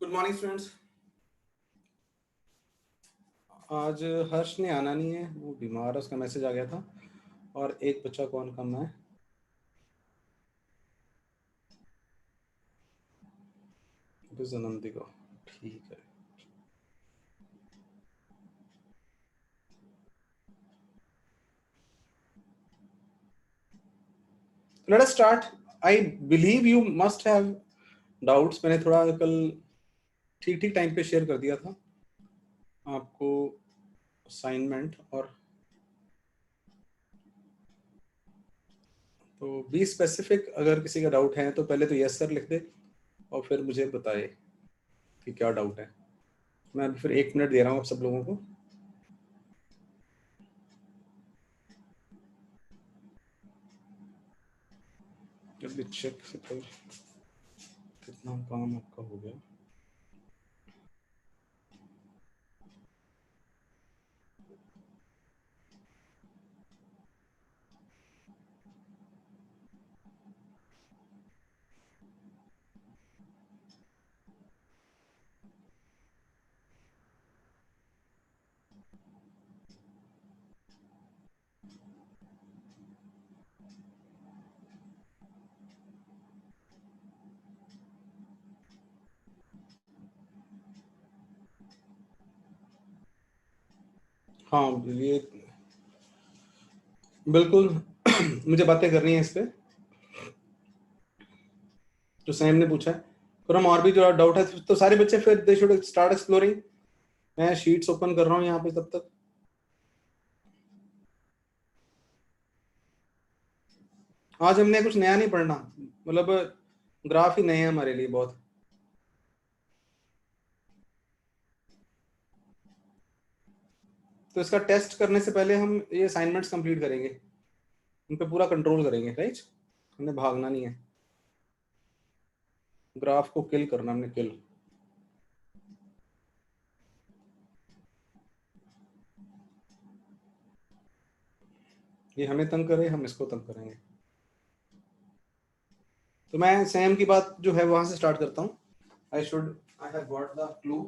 Good morning students. आज हर्ष ने आना नहीं है, वो बीमार है, उसका मैसेज आ गया था। और एक बच्चा कौन कम है, नंदी को। ठीक है, let us start. I believe you must have doubts. मैंने थोड़ा कल ठीक ठीक टाइम पे शेयर कर दिया था आपको असाइनमेंट, और तो बी स्पेसिफिक। अगर किसी का डाउट है तो पहले तो यस सर लिख दे और फिर मुझे बताए कि क्या डाउट है। मैं अभी फिर 1 मिनट दे रहा हूँ आप सब लोगों को। चेक कितना काम आपका हो गया। हाँ, ये बिल्कुल मुझे बातें करनी है इस पे जो सैम ने पूछा है। फिर हम और भी जो डाउट है तो सारे बच्चे फिर दे शुड स्टार्ट एक्सप्लोरिंग। मैं शीट्स ओपन कर रहा हूँ यहाँ पे तब तक। आज हमने कुछ नया नहीं पढ़ना, मतलब ग्राफ ही नए हैं हमारे लिए बहुत। तो इसका टेस्ट करने से पहले हम ये असाइनमेंट्स कंप्लीट करेंगे, उन पे पूरा कंट्रोल करेंगे, राइट। हमने भागना नहीं है, ग्राफ को किल करना हमने, किल। ये हमें तंग करे, हम इसको तंग करेंगे। तो मैं सैम की बात जो है वहां से स्टार्ट करता हूँ। I have got the clue.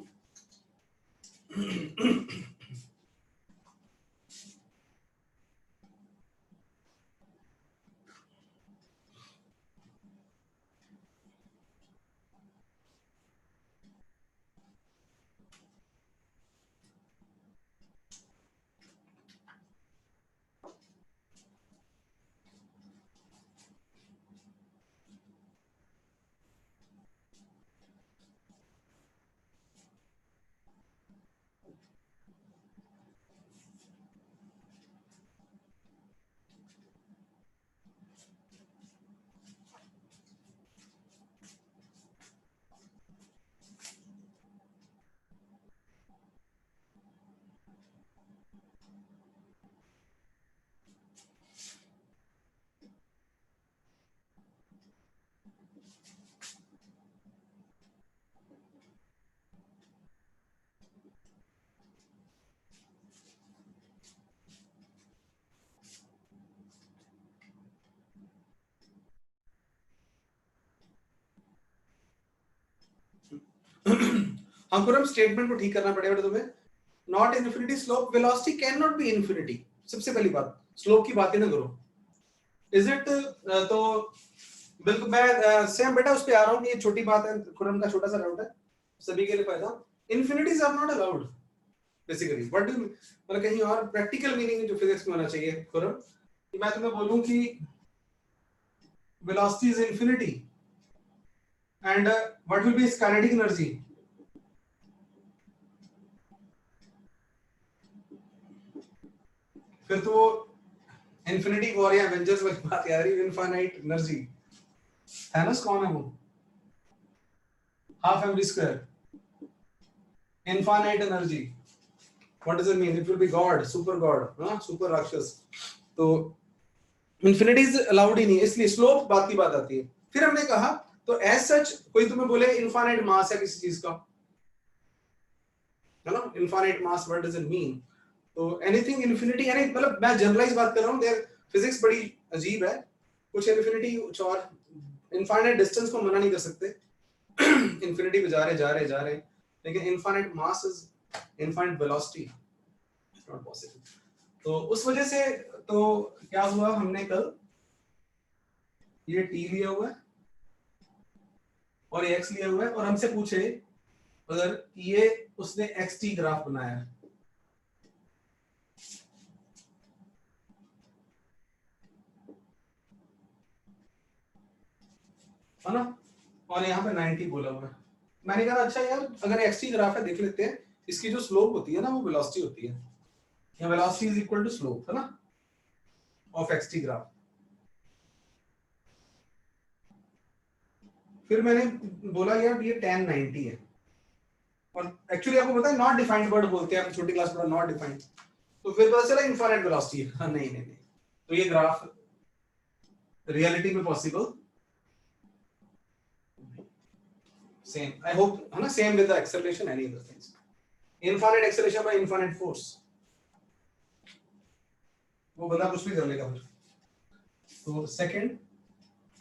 हम पूरा स्टेटमेंट को ठीक करना पड़ेगा तुम्हें। Not infinity slope, velocity can not be infinity. सबसे पहली बात, स्लोप की बात ही ना करो। इज इट तो बिल्कुल मैं सेम बेटा उस पे आ रहा हूँ कि ये छोटी बात है, खुरम का छोटा सा डाउट है, सभी के लिए फायदा। Infinities are not allowed basically. What do, मतलब कहीं और प्रैक्टिकल मीनिंग जो फिजिक्स में होना चाहिए खुरम, कि मैं तुम्हें बोलूं कि velocity is infinity and what will be kinetic energy. फिर तो इन्फिनिटी वॉर या एवेंजर्स वाली बात यार, इनफाइनाइट एनर्जी। थैनोस कौन है वो? Half MV square, infinite energy. What does it mean? It will be god, super god, हां, सुपर राक्षस। तो इन्फिनिटी इज अलाउड ही नहीं, इसलिए स्लोप बात की बात आती है। फिर हमने कहा तो एज सच कोई तुम्हें बोले इनफाइनाइट मास है किसी चीज का, है ना, infinite mass, what does it mean? तो एनीथिंग इन्फिनिटी, यानी मतलब मैं जनरलाइज बात कर रहा हूं, देयर फिजिक्स बड़ी अजीब है। कुछ इन्फिनिटी, कुछ और इनफाइनाइट डिस्टेंस को मना नहीं कर सकते। इंफिनिटी पे जा रहे, लेकिन infinite mass is infinite velocity, it's not possible. तो उस वजह से तो क्या हुआ, हमने कल ये t लिया हुआ है और ये x लिया हुआ है, और हमसे पूछे अगर ये उसने xt ग्राफ बनाया है ना, और यहाँ पे 90 बोला हुआ है। मैंने कहा अच्छा यार अगर xt ग्राफ है देख लेते हैं, इसकी जो स्लोप होती है ना वो वेलोसिटी होती है, या velocity is equal to slope है ना ऑफ xt ग्राफ। फिर मैंने बोला यार ये tan 90 है, और एक्चुअली आपको पता है नॉट डिफाइंड वर्ड बोलते हैं, आप छोटी क्लास में नॉट डिफाइंड, तो फिर पता चला इनफाइनाइट वेलोसिटी है। हाँ, नहीं नहीं नहीं, तो ये ग्राफ रियलिटी में पॉसिबल सेम, आई होप है ना, same with the acceleration any other things, infinite acceleration by infinite force, वो बंदा कुछ भी कर लेगा फिर। तो सेकंड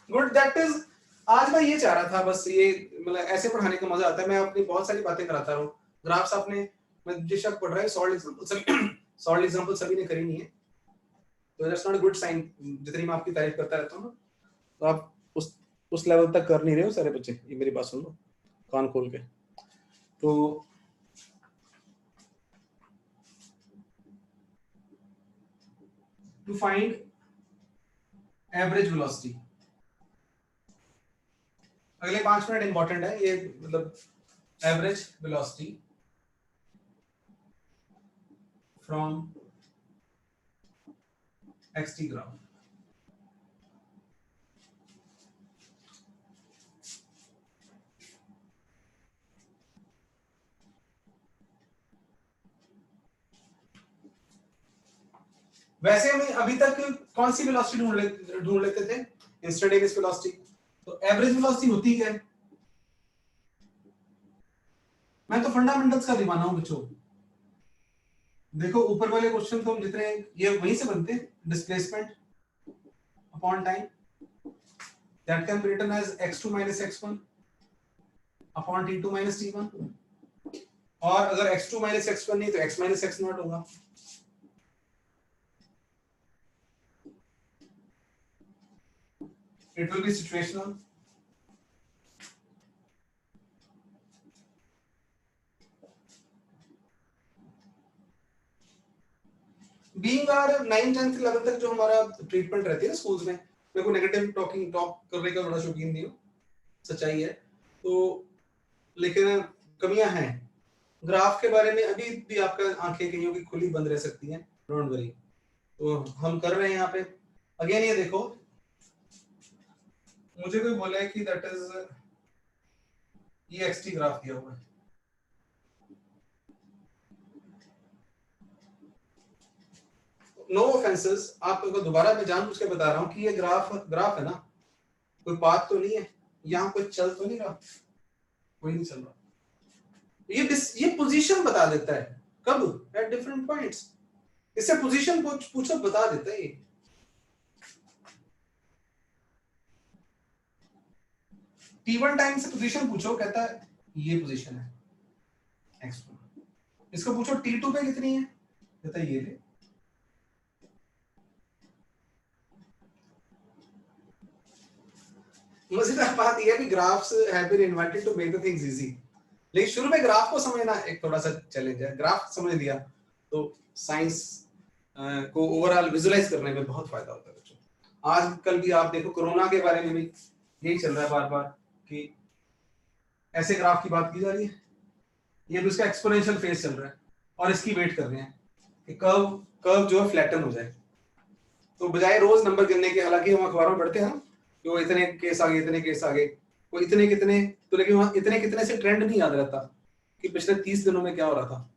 गुड, दैट इज, आज मैं ये चाह रहा था बस, ये मतलब ऐसे पढ़ाने का मजा आता है, मैं अपनी बहुत सारी बातें कराता रहूं, ग्राफ्स आपने, मैं जिस शक पढ़ रहा है सॉल्व एग्जांपल सभी ने करी नहीं है, तो that's not a good sign, जितनी मैं आपकी तारीफ करता रहता हूं ना, तो आप उस लेवल तक कर नहीं रहे हो सारे बच्चे, ये मेरी बात सुन लो कान खोल के। तो टू फाइंड एवरेज वेलोसिटी, अगले 5 मिनट इंपॉर्टेंट है ये, मतलब average velocity from xt graph. वैसे हम अभी तक कौन सी वेलोसिटी ढूंढ लेते थे, इंस्टेंटेनियस वेलोसिटी, तो एवरेज वेलोसिटी होती क्या है, मैं तो फंडामेंटल्स का दीवाना हूं बच्चों। देखो ऊपर वाले क्वेश्चन तो हम जितने ये वहीं से बनते हैं, displacement upon time, that can be written as x2 x1 upon t2 t1, और अगर x2 x1 नहीं तो x x0 होगा। It will be situational. Being our 9th 10th 11th तक जो हमारा ट्रीटमेंट रहती है ना स्कूल्स में, मेरे को नेगेटिव टॉक करने का बड़ा शौकीन नहीं हूँ, सच्चाई है, तो लेकिन कमियां हैं ग्राफ के बारे में, अभी भी आपका आंखें कहीं की खुली बंद रह सकती हैं, डोंट वरी। तो हम कर रहे हैं यहाँ पे अगेन, ये देखो मुझे कोई बोला है कि दैट इज ये xt ग्राफ दिया हुआ है, नो ऑफेंसेस, आपको दोबारा मैं जानबूझ के बता रहा हूँ कि ये ग्राफ है ना, कोई पाथ तो नहीं है, यहाँ कोई चल तो नहीं रहा, कोई नहीं चल रहा, ये पोजीशन बता देता है कब, एट डिफरेंट पॉइंट्स, इससे पोजीशन पूछो बता देता है ये। t1 टाइम से पोजीशन पूछो, कहता है ये पोजीशन है x1, इसको पूछो t2 पे कितनी है, कहता है ये ले। मजेदार बात यह है कि graphs have been invented to make the things easy, लेकिन शुरू में ग्राफ को समझना एक थोड़ा सा चैलेंज है, ग्राफ समझ लिया तो साइंस को ओवरऑल विजुलाइज करने में बहुत फायदा होता है बच्चों। आजकल भी आप देखो कोरोना के बारे में भी यही चल रहा है बार बार कि ऐसे ग्राफ की बात की जा रही है, ये भी उसका एक्सपोनेंशियल फेज चल रहा है और इसकी वेट कर रहे हैं कि कर्व जो है फ्लैटन हो जाए, तो बजाय रोज नंबर गिनने के, हालांकि हम अखबारों में पढ़ते हैं ना कि वो इतने केस आ गए, इतने केस आ गए, वो इतने कितने, तो लेकिन वहां इतने कितने से ट्रेंड नहीं याद रहता कि पिछले 30 दिनों में क्या हो रहा था।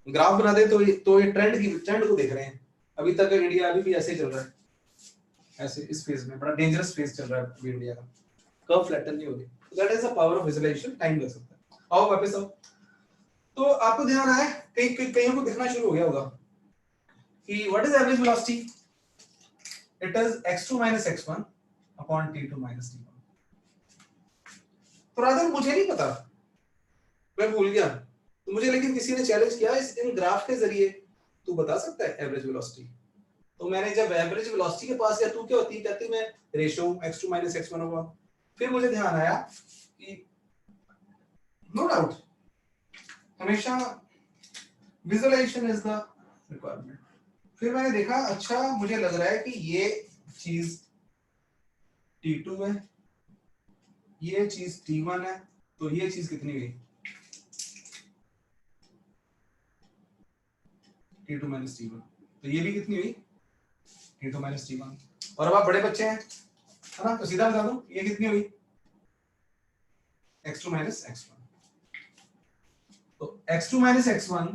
ग्राफ बना दे तो ये ट्रेंड को देख रहे हैं, अभी तक इंडिया अभी भी ऐसे ही चल रहा है, ऐसे इस फेज में बड़ा डेंजरस फेज चल रहा है अभी इंडिया का, कर्व फ्लैटन नहीं होगी, that is the power of visualisation, time लग सकता है। आओ वापस आओ, तो आपको ध्यान आया, कहीं को दिखना शुरू हो गया होगा कि what is average velocity, it is x2 x1 upon t2 t1, तो रादर मुझे नहीं पता, मैं भूल गया, तो मुझे लेकिन किसी ने चैलेंज किया इस इन ग्राफ के जरिए तू बता सकता है एवरेज वेलोसिटी। तो मैंने जब एवरेज वेलोसिटी के पास गया, तू क्या होती है, कहती मैं रेशियो x2 - x1 होगा। फिर मुझे ध्यान आया कि नो डाउट हमेशा विजुअलाइजेशन इज द रिक्वायरमेंट। फिर मैंने देखा अच्छा मुझे लग रहा है कि ये चीज T2 है, ये चीज T1 है, तो ये चीज कितनी हुई T2 - T1, तो ये भी कितनी हुई T2 - T1। और अब आप बड़े बच्चे हैं है ना, तो सीधा बता दूं ये कितनी हुई x2 - x1। तो x2 - x1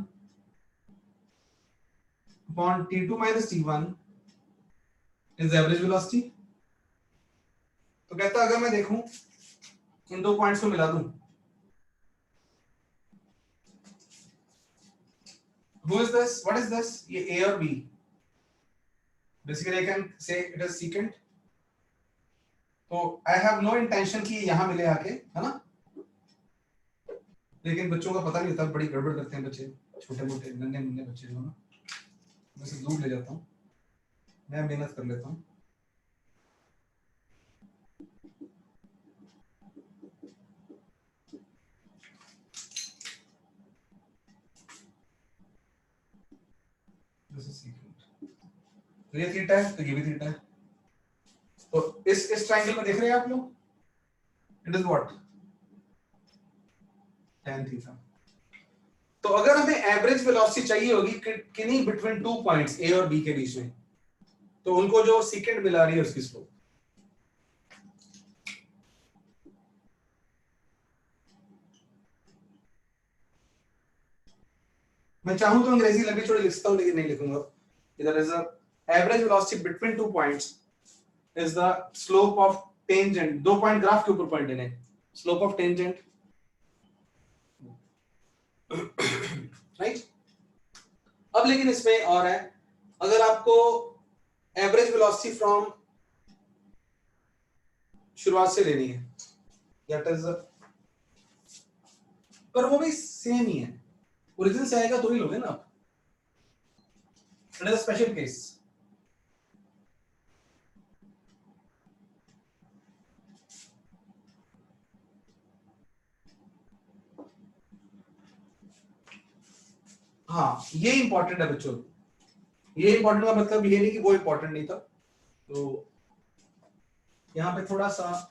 upon T2 - T1 is average velocity। तो कहता अगर मैं देखूं इन दो पॉइंट्स को मिला दूं, who is this, what is this, ये a और b, basically I can say it is secant। तो I have no intention कि यहां मिले आके, है ना, लेकिन बच्चों का पता नहीं होता, बड़ी गड़बड़ करते हैं बच्चे, छोटे मोटे नन्हे मुन्ने बच्चे जो ना, मैं से दूर ले जाता हूँ, मैं मेहनत कर लेता हूँ। तो ये थीटा है, तो ये भी थीटा है। तो इस ट्रायंगल में देख रहे हैं आप लोग, it is what tan theta. तो अगर हमें एवरेज वेलोसिटी चाहिए होगी किन्हीं बिटवीन टू पॉइंट्स ए और बी के बीच में, तो उनको जो सीकेंट मिला रही है उसकी स्लोप, मैं चाहूं तो अंग्रेजी लंबी चौड़ी लिखता हूं लेकिन नहीं लिखूंगा। इधर is a average velocity between two points is the slope of tangent, दो पॉइंट ग्राफ के ऊपर पॉइंट लेने, स्लोप ऑफ टेंजेंट, राइट। अब लेकिन इसमें और है, अगर आपको एवरेज वेलोसिटी फ्रॉम शुरुआत से लेनी है, दैट इज, पर वो भी सेम ही है, ओरिजिन से आएगा तो ही लोगे ना आप, it is a special case. हाँ ये इंपॉर्टेंट है बच्चों, ये इंपॉर्टेंट का मतलब ये नहीं कि वो इंपॉर्टेंट नहीं था, तो यहाँ पे थोड़ा सा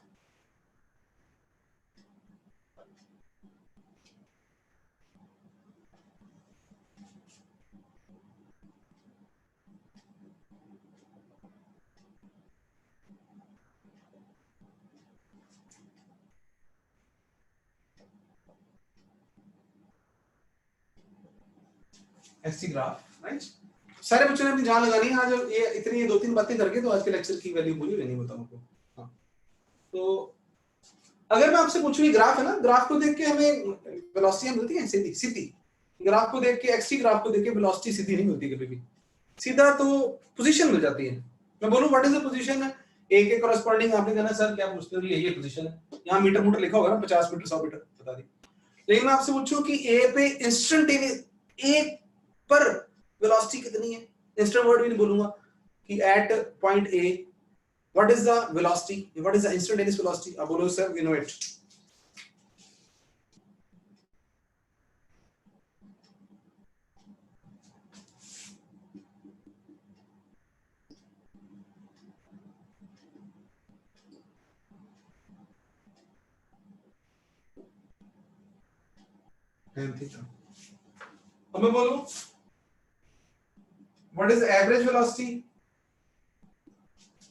ऐसी ग्राफ, राइट। सारे बच्चों ने अपनी जान लगानी है आज, ये इतनी दो तीन बातें करके तो आज के लेक्चर की वैल्यू पूरी नहीं बताऊं आपको। हाँ तो अगर मैं आपसे पूछूं ये ग्राफ है ना, ग्राफ को देख के हमें वेलोसिटी मिलती है सीधी सीधी, ग्राफ को देख के एक्स ग्राफ को देख के वेलोसिटी सीधी नहीं मिलती कभी भी, सीधा तो पोजीशन मिल जाती है। मैं बोलूं व्हाट इज द पोजीशन, ए के कॉरेस्पॉन्डिंग, आपने कहना सर क्या पूछते हो, ये पोजीशन है, यहाँ मीटर मूटर लिखा होगा ना, 50 मीटर 100 मीटर बता दी। लेकिन मैं आपसे पूछूं कि ए पे इंस्टेंटेनियस, ए पर वेलोसिटी कितनी है, इंस्टेंट वर्ड भी नहीं बोलूंगा कि at point A what is the velocity, what is the instantaneous velocity, आप बोलो सर वी नो इट, अब मैं बोलूं व्हाट इज एवरेज वेलोसिटी।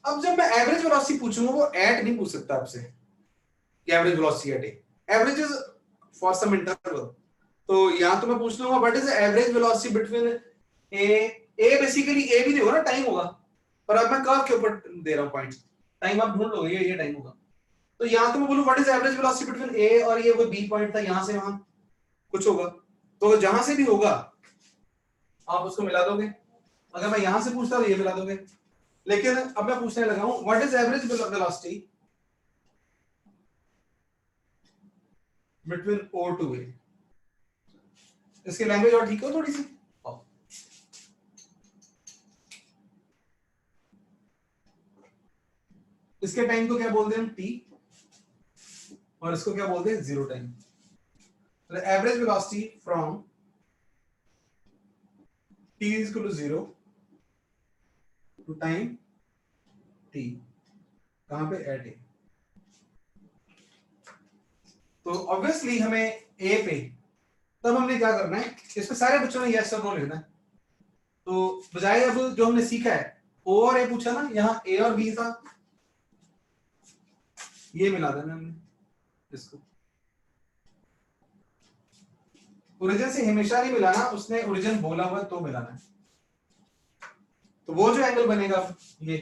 अब जब मैं एवरेज वेलोसिटी पूछूंगा वो एट नहीं पूछ सकता आपसे कि average velocity at A, average is for some interval, तो यहां तो मैं पूछ लूंगा what is average velocity between A, A basically A भी नहीं होगा ना, टाइम होगा, पर अब मैं कर्व के ऊपर दे रहा हूं पॉइंट, टाइम आप ढूंढ लोगे ये टाइम होगा। तो यहां तो मैं बोलूं what is average velocity between A और ये वो बी पॉइंट था, यहां से वहां कुछ होगा, तो जहां से भी होगा आप उसको मिला दोगे, अगर मैं यहां से पूछता तो ये मिला दोगे। लेकिन अब मैं पूछने लगा हूं what is average velocity between O to A। इसकी लैंग्वेज और ठीक हो थोड़ी सी। इसके टाइम को क्या बोलते हैं हम, t, और इसको क्या बोलते हैं, zero time. The average velocity from t is equal to 0 to time t, कहां पे, at a। तो ऑब्वियसली हमें a पे, तब हमने क्या करना है, इसमें सारे बच्चों ने यस और नो लिखना है। तो बजाय अब जो हमने सीखा है o और a पूछा ना, यहाँ a और b था, ये मिला देना हमने इसको। ओरिजिन से हमेशा नहीं मिलाना, उसने ओरिजिन बोला हुआ तो मिलाना है। तो वो जो एंगल बनेगा ये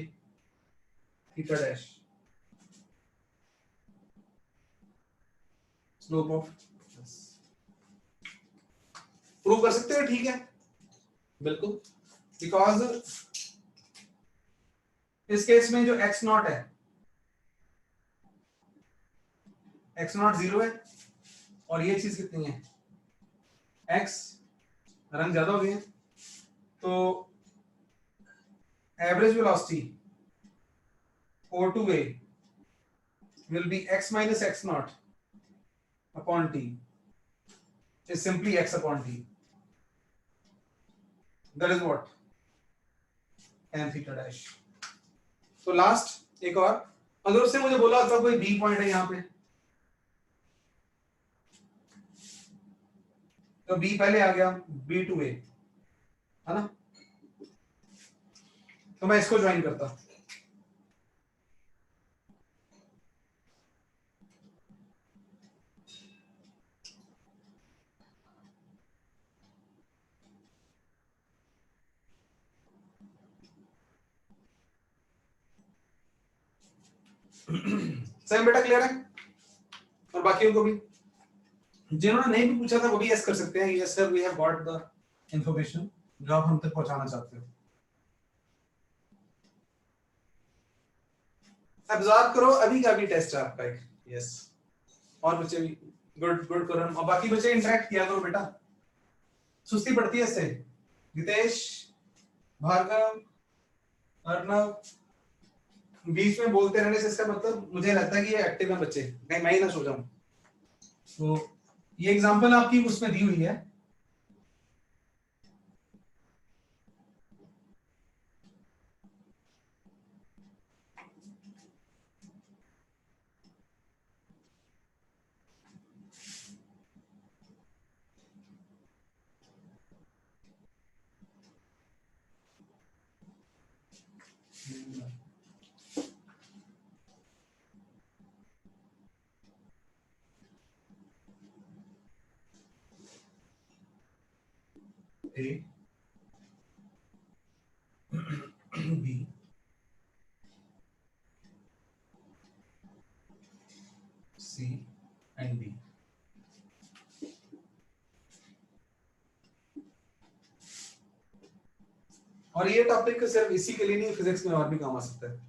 theta dash, slope of, prove कर सकते हो, ठीक है, बिल्कुल। बिकॉज इस केस में जो x नॉट है, x नॉट 0 है, और ये चीज कितनी है, x, रंग ज्यादा हो गए हैं, तो average velocity O to A will be x minus x naught upon t, is simply x upon t, that is what, tan theta dash। तो लास्ट एक और, अगर उसने मुझे बोला होता कोई B पॉइंट है यहाँ पे, तो B पहले आ गया, B to A है ना, तो मैं इसको ज्वाइन करता, सेम बेटा, क्लियर है। और बाकियों को भी, जिन्होंने नहीं भी पूछा था वो भी यस कर सकते हैं, yes sir we have got the information जो आप हम तक पहुंचाना चाहते हो। एब्जॉर्ब करो, अभी का भी टेस्ट है आपका एक, यस। और बच्चे भी, गुड गुड करो, और बाकी बच्चे इंटरेक्ट किया करो बेटा, सुस्ती पड़ती है इससे। रितेश, भार्गव, अर्णव, बीच में बोलते रहने से इसका मतलब मुझे लगता है कि ये एक्टिव है बच्चे, नहीं मैं ही ना सो जाऊं। तो ये एग्जांपल आपकी उसमें दी हुई है, A, B, C and D। और ये टॉपिक सिर्फ इसी के लिए नहीं, फिजिक्स में और भी काम आ सकता है।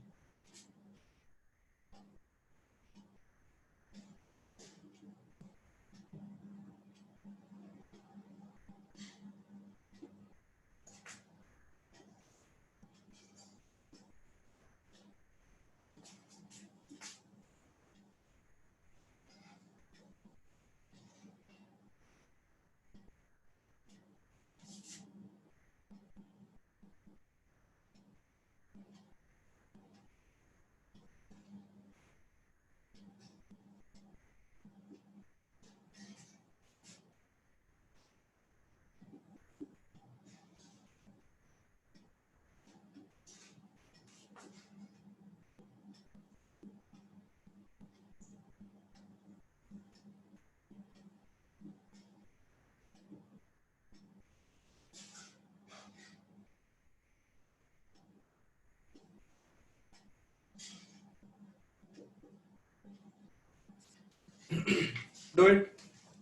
Do it,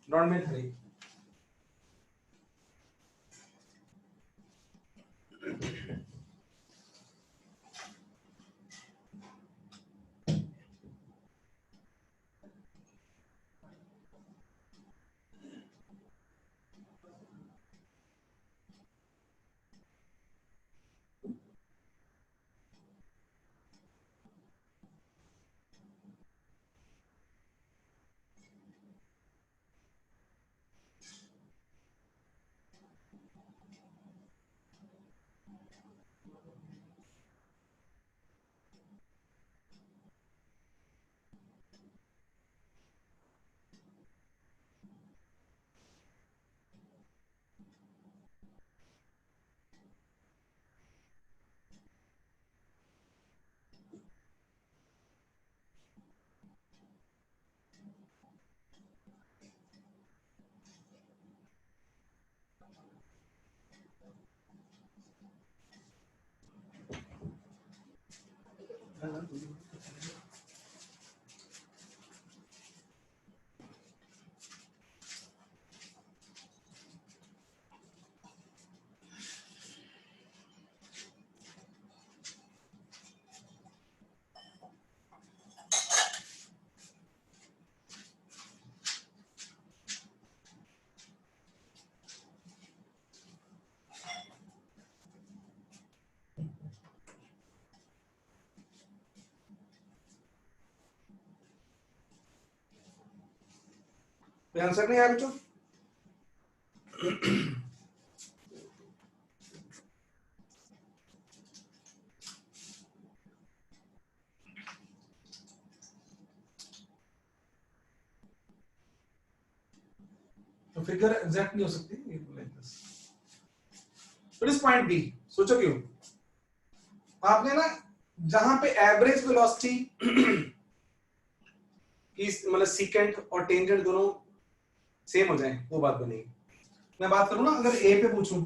don't make hurry। Answer नहीं आया बच्चों? तो फिगर एग्जैक्ट नहीं हो सकती like this. What is point B? सोचो क्यों? आपने ना जहां पे एवरेज वेलोसिटी की मतलब सीकेंट और टेंजेंट दोनों सेम हो जाए वो बात बनेगी। मैं बात करूं ना, अगर ए पे पूछूं,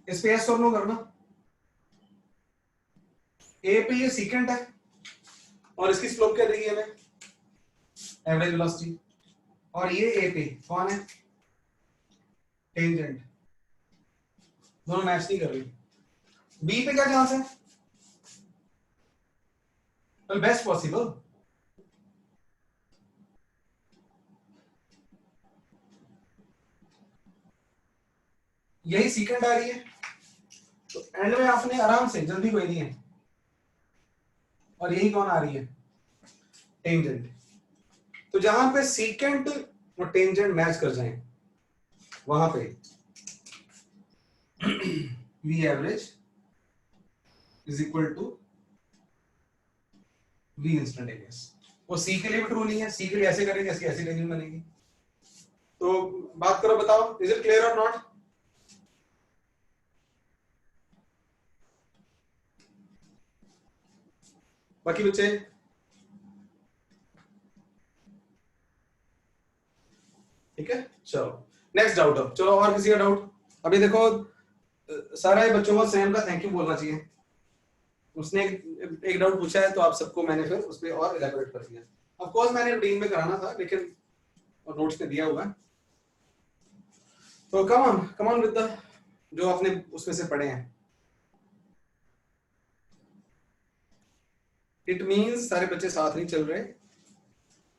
इस पे यस और नो करना। ए पे ये सीकेंट है और इसकी स्लोप क्या देगी हमें? Average velocity. और ये ए पे कौन है? टेंजेंट। दोनों मैच नहीं कर रही। बी पे क्या चांस है? Well best possible. यही सीकेंट आ रही है तो एंड में आपने आराम से, जल्दी कोई नहीं है। और यही कौन आ रही है? टेंजेंट। तो जहां पे सीकेंट और टेंजेंट मैच कर जाएं वहां पे V average is equal to V instantaneous. वो सी के लिए भी ट्रू नहीं है। सी के लिए ऐसे करेंगे, ऐसी ऐसी टेंजेंट बनेगी। तो बात करो, बताओ, इज इट क्लियर और नॉट? बाकी बच्चे ठीक है? चलो नेक्स्ट डाउट। अब चलो और किसी का डाउट? अभी देखो सारे बच्चों को सैम का थैंक यू बोलना चाहिए। उसने एक डाउट पूछा है तो आप सबको मैंने फिर उस पर और इलैबोरेट कर दिया। ऑफ कोर्स मैंने रूटीन में कराना था लेकिन और नोट्स में दिया हुआ है। तो कम ऑन विद द जो आपने उसमें से पढ़े हैं। इट मींस सारे बच्चे साथ नहीं चल रहे।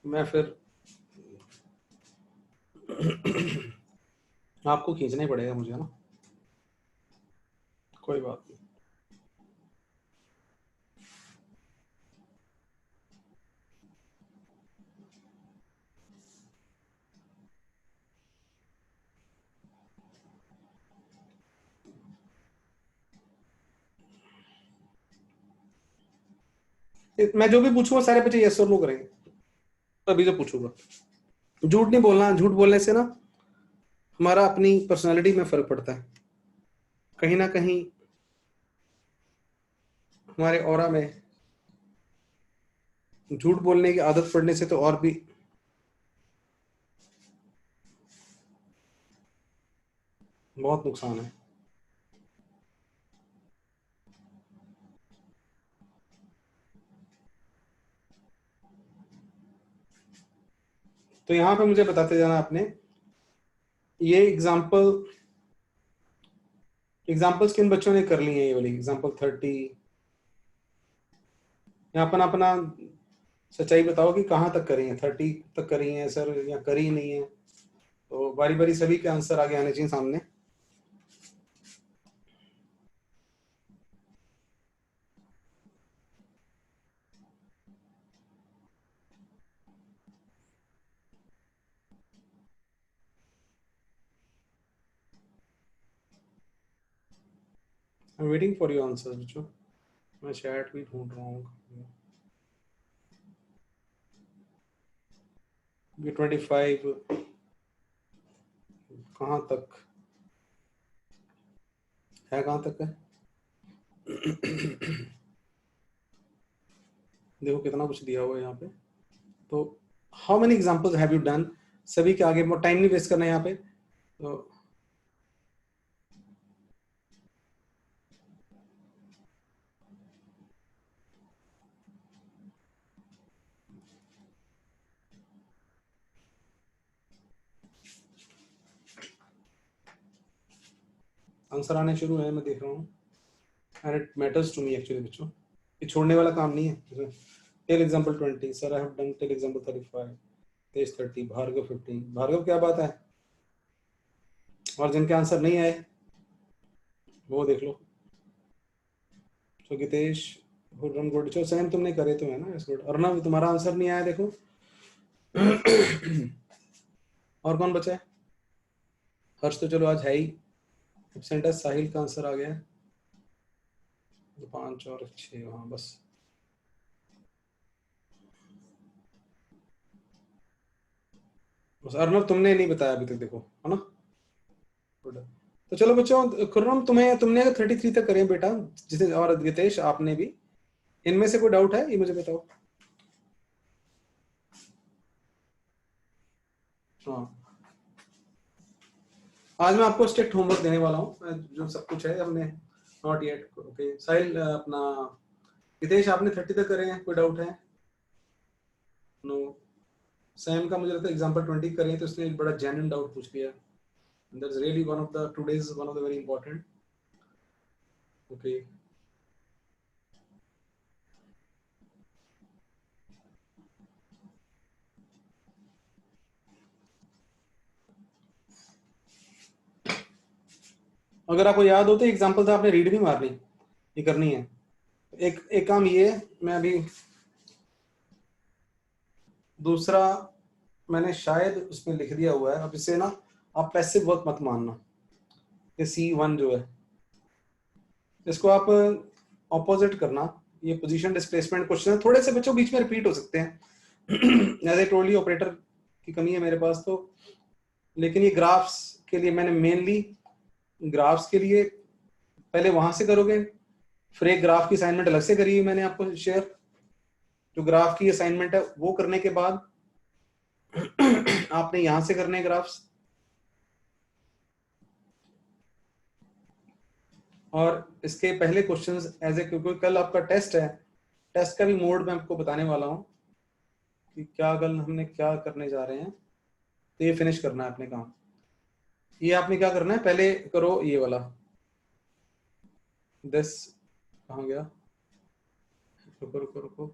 मैं फिर आपको खींचना ही पड़ेगा मुझे ना, कोई बात नहीं। मैं जो भी पूछूंगा सारे बच्चे यस और नो करेंगे। अभी जो पूछूंगा, झूठ नहीं बोलना। झूठ बोलने से ना हमारा अपनी पर्सनालिटी में फर्क पड़ता है। कहीं ना कहीं हमारे ऑरा में झूठ बोलने की आदत पड़ने से तो और भी बहुत नुकसान है। तो यहां पे मुझे बताते जाना आपने, ये एग्जाम्पल्स किन बच्चों ने कर ली है? ये वाली एग्जाम्पल 30। यहाँ अपना अपना सच्चाई बताओ कि कहाँ तक करी है। 30 तक करी है सर या करी नहीं है? तो बारी बारी सभी के आंसर आगे आने चाहिए सामने। I am waiting for your answer बच्चों। मैं चैट भी ढूंढ रहा हूँ। ये 25 कहाँ तक है? कहाँ तक है? देखो कितना कुछ दिया हुआ है यहाँ पे। तो how many examples have you done? सभी के आगे टाइम नहीं वेस्ट करना है यहाँ पे। तो आंसर आने शुरू है, मैं देख रहा हूँ, and it matters to me actually बच्चों, ये छोड़ने वाला काम नहीं है। Tell example 20 sir I have done tell example 35 Tej 30 Bhargav 15। Bhargav क्या बात है, और जिनके आंसर नहीं आए वो देख लो। तो गितेश हुर्रम गुड, चलो सेम तुमने करे तो है ना, इस गुड। अर्नव तुम्हारा आंसर नहीं आया देखो। और कौन बचा है? हर्ष तो चलो आज है ही एब्सेंट है। साहिल का आंसर आ गया है, 5 और 6, हाँ बस। बस अर्नव तुमने नहीं बताया अभी तक देखो, है ना। गुड। तो चलो बच्चों, खुर्रम तुम्हें, तुमने 33 तक करे बेटा, जिसे, और गितेश आपने भी। इनमें से कोई डाउट है ये मुझे बताओ। हाँ, आज मैं आपको स्ट्रिक्ट होमवर्क देने वाला हूँ, जो सब कुछ है हमने नॉट येट। ओके साहिल, अपना हितेश आपने 30 तक करे हैं, कोई डाउट है? नो। सैम का मुझे लगता है एग्जांपल 20 करे हैं, तो उसने एक बड़ा जेन्युइन डाउट पूछ लिया। That's really one of the today's one of the very important. Okay, अगर आपको याद हो तो एग्जांपल था, आपने रीड नहीं मारनी, ये करनी है। एक काम ये, मैं अभी दूसरा मैंने शायद उसमें लिख दिया हुआ है, अब इसे ना आप पैसिव वर्क मत मानना। ये C1 जो है, इसको आप ऑपोजिट करना। ये पोजीशन डिस्प्लेसमेंट क्वेश्चन है, थोड़े से बच्चों बीच में रिपीट हो सकते हैं। As I told you, operator की कमी है मेरे पास तो। लेकिन ये ग्राफ्स के लिए मैंने मेनली, ग्राफ्स के लिए पहले वहां से करोगे, फिर एक ग्राफ की असाइनमेंट अलग से करी है मैंने आपको शेयर। जो ग्राफ की असाइनमेंट है वो करने के बाद आपने यहां से करने ग्राफ्स, और इसके पहले क्वेश्चंस एज ए, क्योंकि कल आपका टेस्ट है, टेस्ट का भी मोड मैं आपको बताने वाला हूँ कि क्या कल हमने क्या करने जा रहे हैं। तो ये फिनिश करना है अपने काम। ये आपने क्या करना है, पहले करो ये वाला, दिस कहाँ गया, रुको रुको रुको,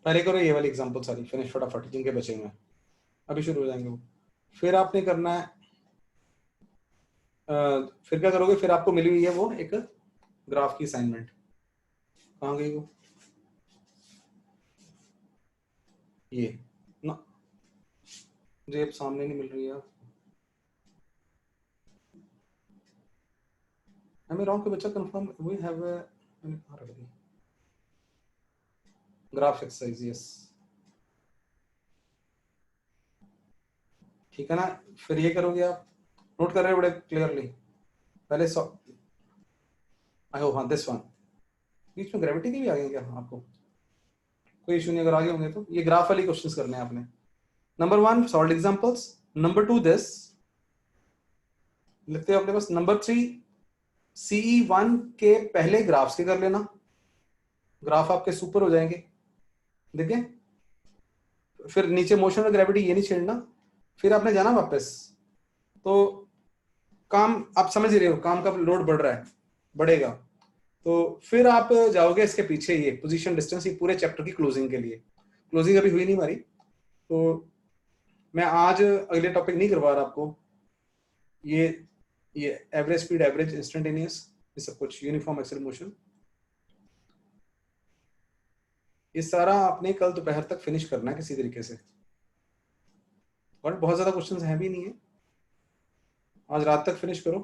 पहले करो ये वाली एग्जांपल सारी फिनिश फटाफट, जिनके बचे हुए हैं अभी शुरू हो जाएंगे वो। फिर आपने करना है, फिर क्या करोगे, फिर आपको मिली हुई है वो एक ग्राफ की असाइनमेंट, कहाँ गई वो, ये ना, मुझे अब सामने नहीं मिल रही है। हमें रॉन्ग के बच्चा confirm we have graph exercise, yes ठीक है ना। फिर ये करोगे आप, नोट कर रहे हो बड़े क्लियरली, पहले आई हो, हाँ दिस वन। बीच में ग्रेविटी की भी आ गई क्या आपको? कोई इशू नहीं, अगर आगे होंगे तो। ये ग्राफ वाली क्वेश्चंस करने हैं आपने। Number 1 solve examples, number 2 this लिखते हो अपने पास, नंबर 3 CE1 के पहले ग्राफ्स के कर लेना, ग्राफ आपके सुपर हो जाएंगे, देखें। फिर नीचे मोशन और ग्रेविटी ये नहीं छेड़ना। फिर आपने जाना वापस, तो काम आप समझ रहे हो, काम का लोड बढ़ रहा है, बढ़ेगा। तो फिर आप जाओगे इसके पीछे, ये पोजीशन डिस्टेंस, ये पूरे चैप्टर की क्लोजिंग के लिए। क्लोजिंग अभी हुई नहीं हमारी, तो मैं आज अगले टॉपिक नहीं करवा रहा आपको। ये ये एवरेज स्पीड, एवरेज इंस्टेंटेनियस, ये सब कुछ यूनिफॉर्म एक्सेल मोशन, ये सारा आपने कल दोपहर तक फिनिश करना है किसी तरीके से। और बहुत ज्यादा क्वेश्चंस हैं भी नहीं है, आज रात तक फिनिश करो।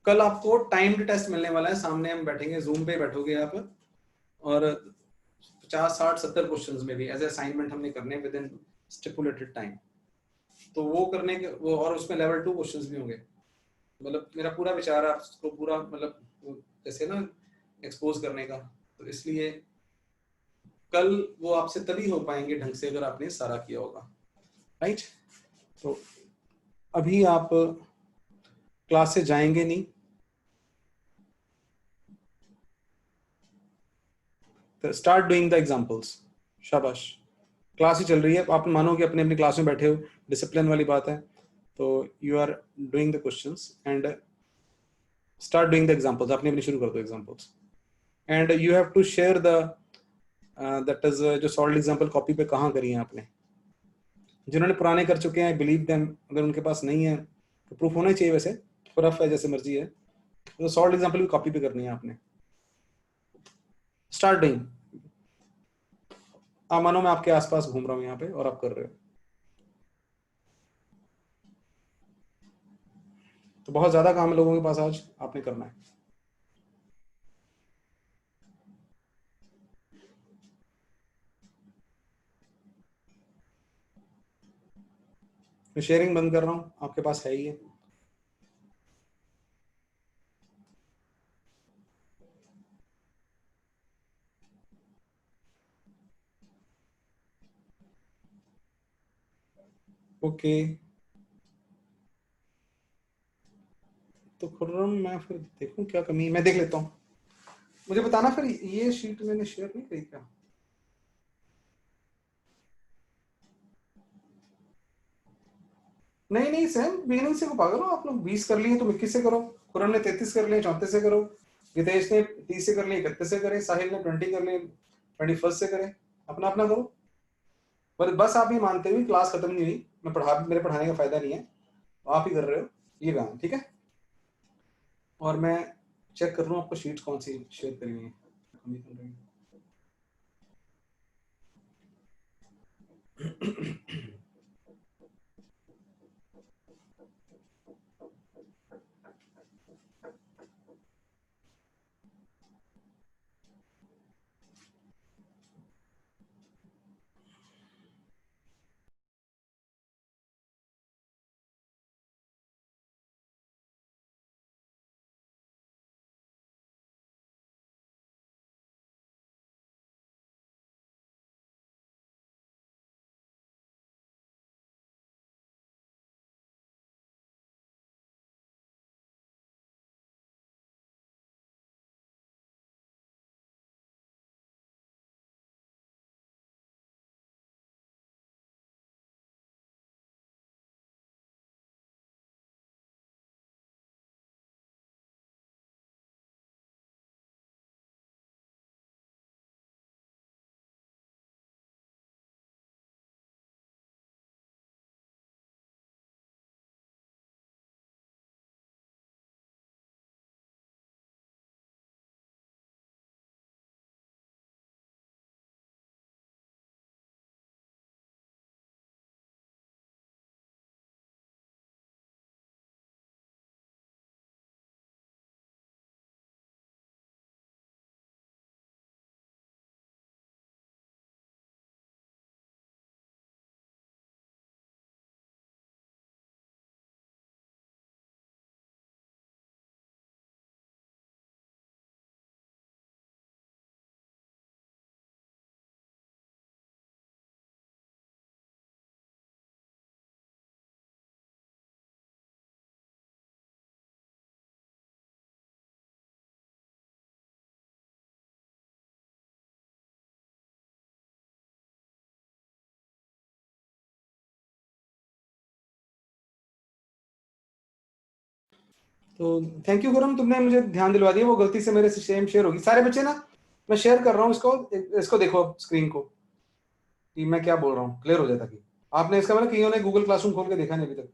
कल आपको टाइम्ड टेस्ट मिलने वाला है, सामने हम बैठेंगे, जूम पे बैठोगे आप, और 50 60 70 क्वेश्चंस में भी एज असाइनमेंट हमने करने विद इन स्टिपुलेटेड टाइम। तो वो करने के वो, और उसमें लेवल 2 क्वेश्चंस भी होंगे। मतलब मेरा पूरा विचार है आपको पूरा, मतलब जैसे ना एक्सपोज करने का, तो इसलिए कल वो आपसे तभी हो पाएंगे ढंग से अगर आपने सारा किया होगा, राइट। तो अभी आप क्लास से जाएंगे नहीं, स्टार्ट डूइंग द एग्जांपल्स. शाबाश. क्लास ही चल रही है, आप मानो कि अपने अपनी क्लास में बैठे हो, डिसिप्लिन वाली बात है. तो you are doing the questions and start doing the examples. अपनी अपनी शुरू कर दो examples and you have to share the that is जो सॉल्व एग्जांपल कॉपी पे कहाँ करी है आपने. जिन्होंने पुराने कर चुके हैं, बिलीव देम. अगर उनके पास नहीं है तो प्रूफ होना चाहिए, वैसे रफ है जैसे मर्जी है, तो सॉल्व एग्जांपल भी कॉपी पे करनी है आपने. Start doing. आप मानो मैं आपके आसपास घूम रहा हूँ यहाँ पे और आप कर रहे हो, तो बहुत ज्यादा काम है लोगों के पास आज, आपने करना है. मैं शेयरिंग बंद कर रहा हूँ, आपके पास है ही है. ओके तो खुर्रम, मैं फिर देखूं क्या कमी, मैं देख लेता हूँ. मुझे बताना फिर, ये शीट मैंने शेयर नहीं करी क्या? नहीं नहीं सैम, बिगिनिंग से को पागल हो आप लोग. 20 कर लिए तो 21 से करो. खुर्रम ने 33 कर लिए, 34 से करो. हितेश ने 30 से कर लिए, 31 से करे. साहिल ने 20 कर लिए, 21 से करे. अपना अपना करो. पर बस आप ही मानते हुए क्लास खत्म नहीं हुई, मैं पढ़ा, मेरे पढ़ाने का फायदा नहीं है, आप ही कर रहे हो ये काम, ठीक है. और मैं चेक कर रहा हूँ आपको शीट कौन सी शेयर करी हुई है. तो थैंक यू गुरम, तुमने मुझे ध्यान दिलवा दिया. वो गलती से मेरे से सेम शेयर होगी. सारे बच्चे ना, मैं शेयर कर रहा हूँ इसको, इसको देखो स्क्रीन को कि मैं क्या बोल रहा हूँ, क्लियर हो जाता कि आपने इसका मतलब कईयों ने गूगल क्लासरूम खोल के देखा नहीं अभी तक.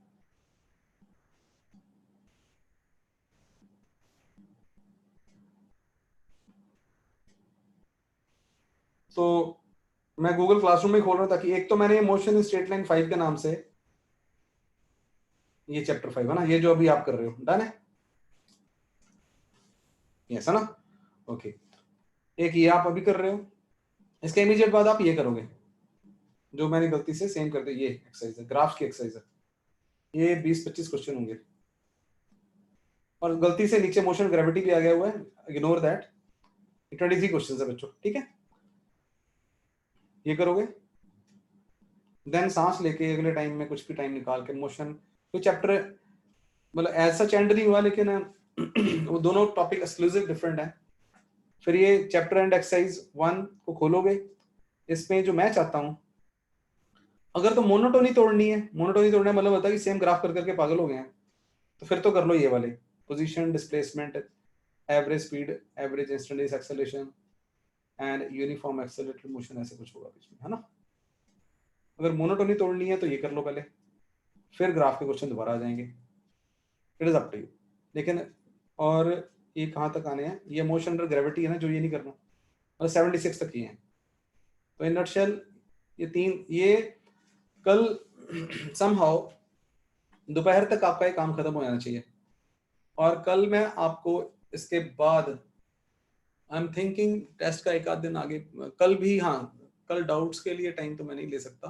तो मैं गूगल क्लासरूम में खोल रहा हूँ ताकि एक तो मैंने मोशन इन स्ट्रेट लाइन 5 के नाम से, ये चैप्टर 5 है ना, ये जो अभी आप कर रहे हो, डन है ऐसा ना. ओके, एक ये आप अभी कर रहे हो, इसके इमीडिएट बाद आप ये करोगे जो मैंने गलती से सेम कर दिया. ये एक्सरसाइज है, ग्राफ्स की एक्सरसाइज है. ये 20-25 क्वेश्चन होंगे और गलती से नीचे मोशन ग्रेविटी भी आ गया हुआ है, इग्नोर दैट. 23 क्वेश्चन है बच्चों, ठीक है. ये करोगे, देन सांस लेके अगले टाइम में कुछ भी टाइम निकाल के मोशन, तो चैप्टर मतलब एज सच एंड नहीं हुआ, लेकिन वो दोनों टॉपिक एक्सक्लूसिव डिफरेंट है. फिर ये चैप्टर एंड एक्सरसाइज 1 को खोलोगे, इसमें जो मैं चाहता हूँ, अगर तो मोनोटोनी तोड़नी है, मोनोटोनी तोड़ना मतलब होता है कि सेम ग्राफ कर करके पागल हो गए हैं, तो फिर तो कर लो ये वाले, position, displacement, average speed, average instantaneous acceleration and uniform accelerated motion, ऐसे कुछ होगा बीच में, है ना। अगर मोनोटोनी तोड़नी है तो ये कर लो पहले, फिर ग्राफ के क्वेश्चन दोबारा आ जाएंगे, it is up to you. लेकिन और ये कहाँ तक आने हैं, ये मोशन अंडर ग्रेविटी है ना, जो ये नहीं करना, मतलब 76 तक ये हैं। तो इन नटशेल ये तीन, ये कल समहाउ दोपहर तक आपका ये काम खत्म हो जाना चाहिए। और कल मैं आपको इसके बाद आई एम थिंकिंग टेस्ट का एक आध दिन आगे, कल भी, हाँ कल डाउट्स के लिए टाइम तो मैं नहीं ले सकता,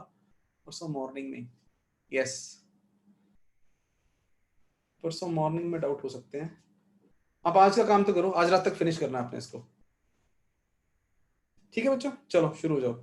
परसों मॉर्निंग में, यस परसों मॉर्निंग में डाउट हो सकते हैं। आप आज का काम तो करो, आज रात तक फिनिश करना है आपने इसको, ठीक है बच्चों, चलो शुरू हो जाओ।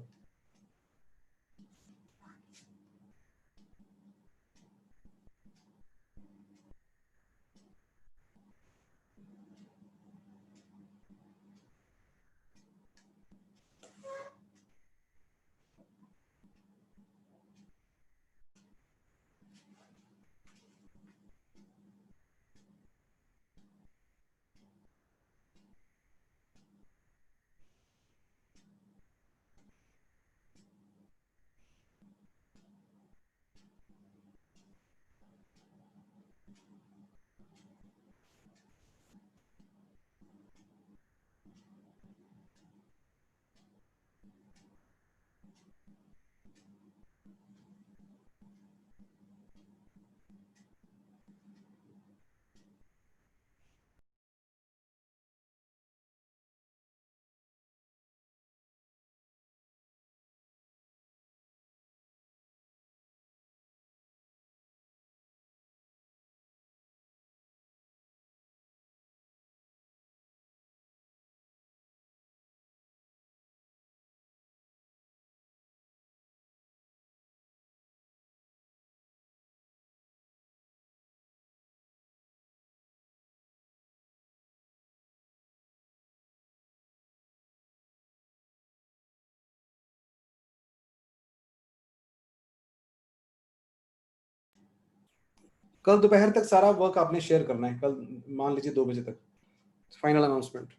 कल दोपहर तक सारा वर्क आपने शेयर करना है, कल मान लीजिए 2 बजे तक, फाइनल अनाउंसमेंट।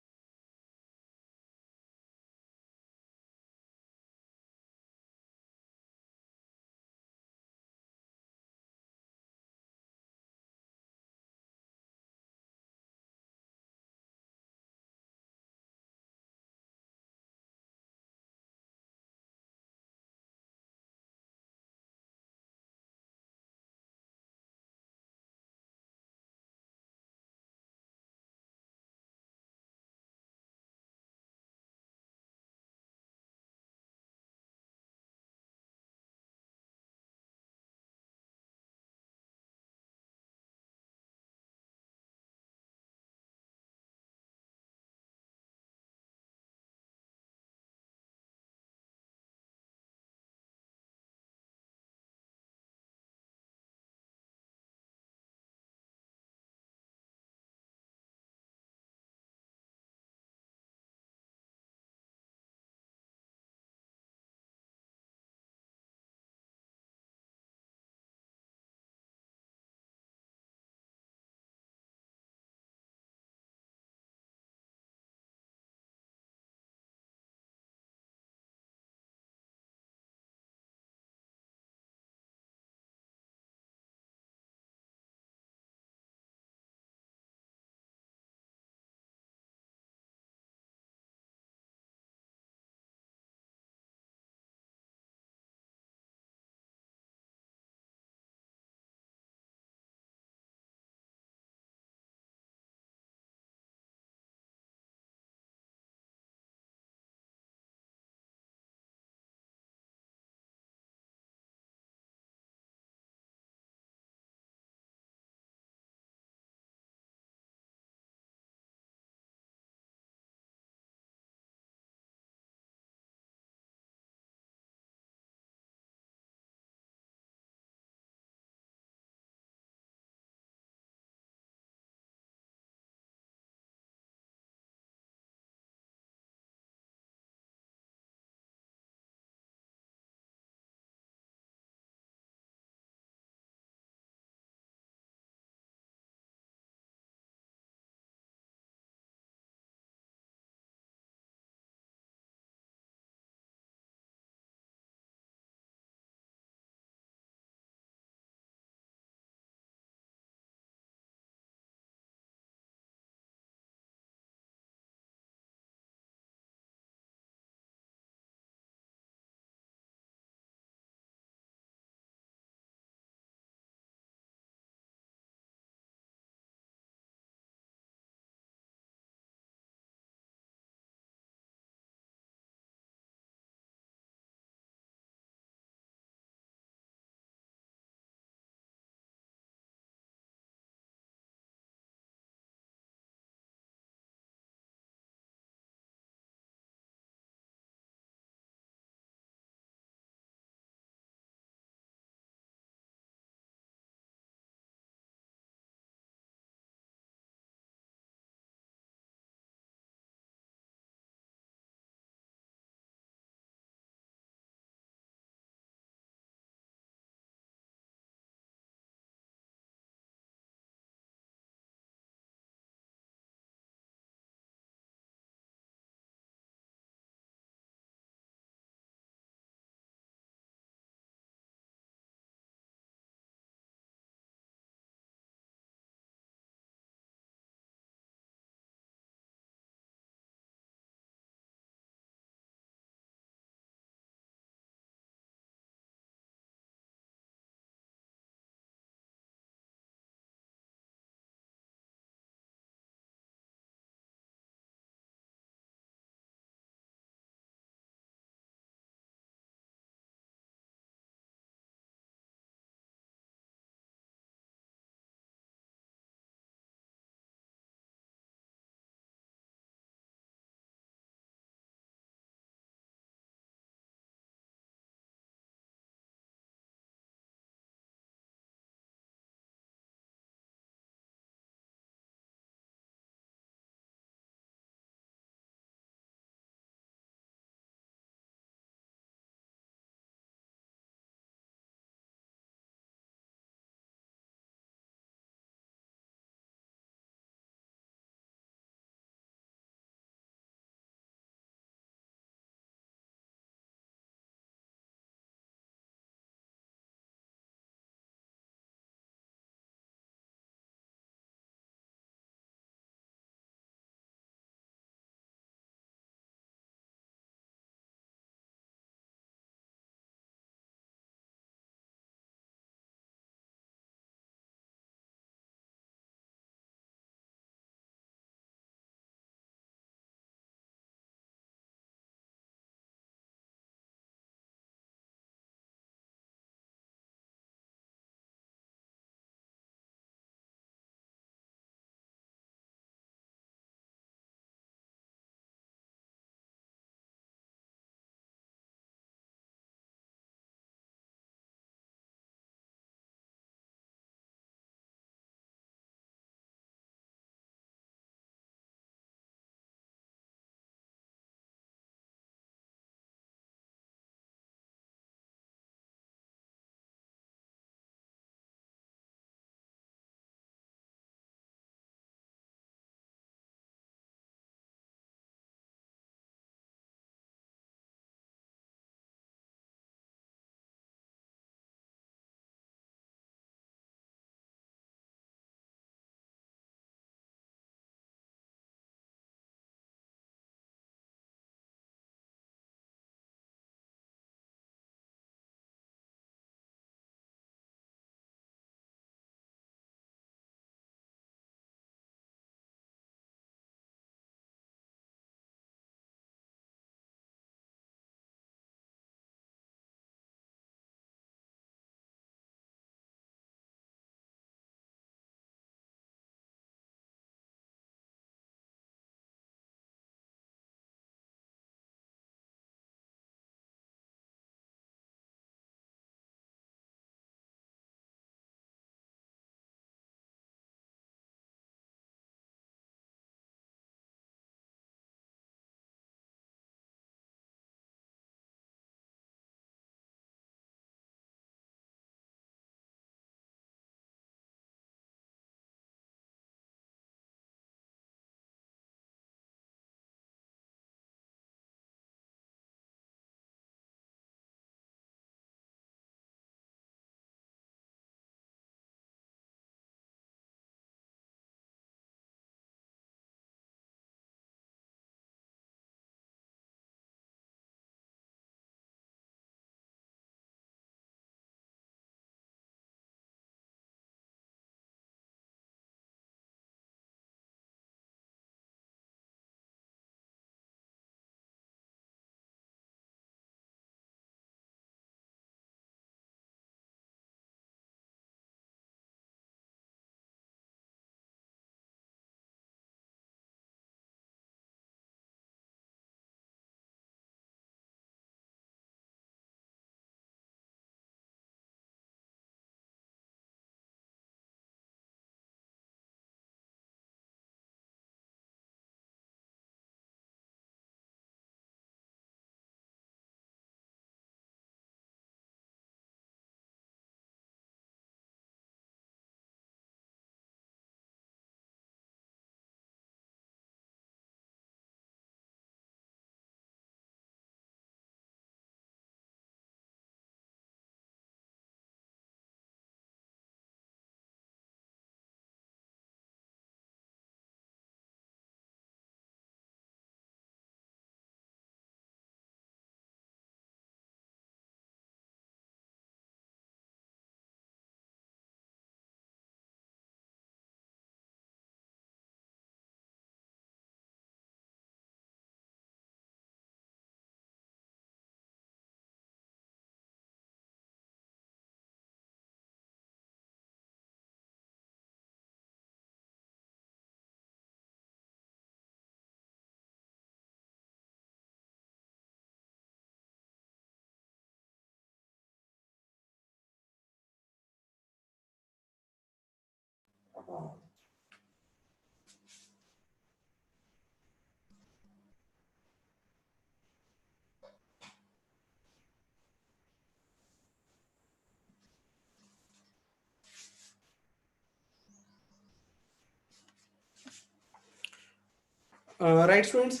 राइट स्टूडेंट्स,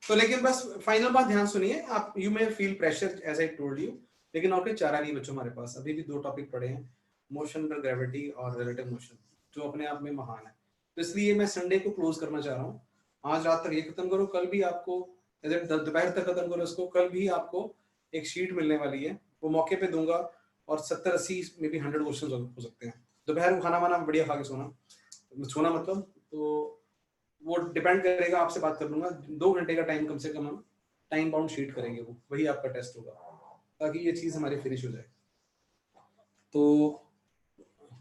तो लेकिन बस फाइनल बात ध्यान सुनिए आप, you may feel pressure as I told you, लेकिन और कोई चारा नहीं बच्चों हमारे पास, अभी भी 2 टॉपिक पड़े हैं, मोशन अंडर ग्रेविटी और रिलेटिव मोशन, जो अपने आप में महान है। तो इसलिए मैं संडे को क्लोज करना चाह रहा हूँ। आज रात तक ये खत्म करो, कल भी आपको दोपहर तक खत्म करो इसको, कल भी आपको एक शीट मिलने वाली है, वो मौके पे दूंगा, और 70-80 में भी 100 क्वेश्चन हो सकते हैं। दोपहर को खाना वाना बढ़िया खा के सोना मतलब, तो वो डिपेंड करेगा, आपसे बात कर लूंगा, 2 घंटे का टाइम कम से कम हम टाइम बाउंड शीट करेंगे, वो वही आपका टेस्ट होगा, ताकि ये चीज हमारी फिनिश हो जाए। तो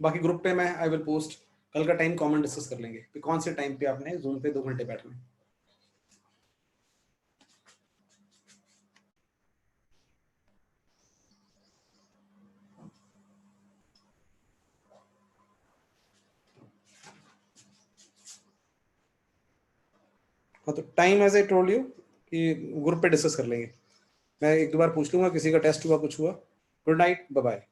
बाकी ग्रुप पे मैं आई विल पोस्ट, कल का टाइम कॉमन डिस्कस कर लेंगे कि कौन से टाइम पे आपने जूम पे 2 घंटे बैठना है। हाँ, तो time as I told you कि ग्रुप पे डिस्कस कर लेंगे, मैं 1-2 बार पूछ लूंगा किसी का टेस्ट हुआ कुछ हुआ। Good night, bye bye.